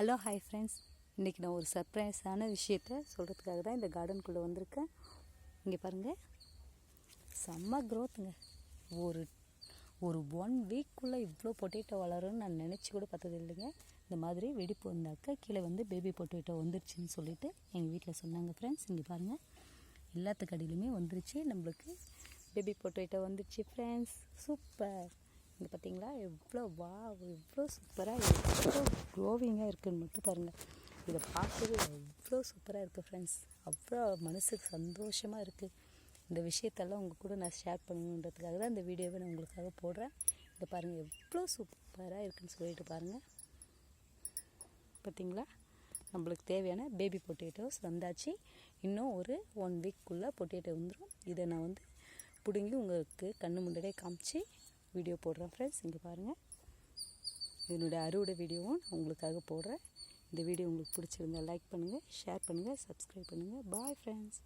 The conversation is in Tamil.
ஹலோ ஹாய் ஃப்ரெண்ட்ஸ், இன்றைக்கி நான் ஒரு சர்ப்ரைஸான விஷயத்த சொல்கிறதுக்காக தான் இந்த கார்டனுக்குள்ளே வந்திருக்கேன். இங்கே பாருங்கள், செம்ம க்ரோத்துங்க. ஒரு ஒரு 1 வீக்குள்ளே இவ்வளோ பொட்டேட்டோ வளரும்னு நான் நினச்சி கூட பார்த்தது இல்லைங்க. இந்த மாதிரி வெடிப்பு வந்தாக்க கீழே பேபி பொட்டேட்டோ வந்துருச்சுன்னு சொல்லிட்டு எங்கள் வீட்டில் சொன்னாங்க ஃப்ரெண்ட்ஸ். இங்கே பாருங்கள், எல்லாத்துக்கு அடியிலுமே வந்துருச்சு. நம்மளுக்கு பேபி பொட்டேட்டோ வந்துருச்சு ஃப்ரெண்ட்ஸ். சூப்பர். இங்கே பார்த்தீங்களா எவ்வளோ சூப்பராக எவ்வளோ க்ரோவிங்காக இருக்குதுன்னு மட்டும் பாருங்கள். இதை பார்க்கவே எவ்வளோ சூப்பராக இருக்குது ஃப்ரெண்ட்ஸ். அவ்வளோ மனசுக்கு சந்தோஷமாக இருக்குது. இந்த விஷயத்தெல்லாம் உங்கள் கூட நான் ஷேர் பண்ணணுன்றதுக்காக தான் இந்த வீடியோவை நான் உங்களுக்காக போடுறேன். இதை பாருங்கள் எவ்வளோ சூப்பராக இருக்குதுன்னு சொல்லிட்டு பாருங்கள். பார்த்தீங்களா, நம்மளுக்கு தேவையான பேபி பொட்டேட்டோஸ் வந்தாச்சு. இன்னும் ஒரு 1 வீக்குள்ளே பொட்டேட்டோ வந்துடும். இதை நான் பிடுங்கி உங்களுக்கு கண்ணு முன்னாடியே காமிச்சு வீடியோ போடுறேன் ஃப்ரெண்ட்ஸ். இங்கே பாருங்கள், இதனுடைய அறுவடை வீடியோவும் நான் உங்களுக்காக போடுறேன். இந்த வீடியோ உங்களுக்கு பிடிச்சிருந்தால் லைக் பண்ணுங்கள், ஷேர் பண்ணுங்கள், சப்ஸ்கிரைப் பண்ணுங்கள். Bye friends.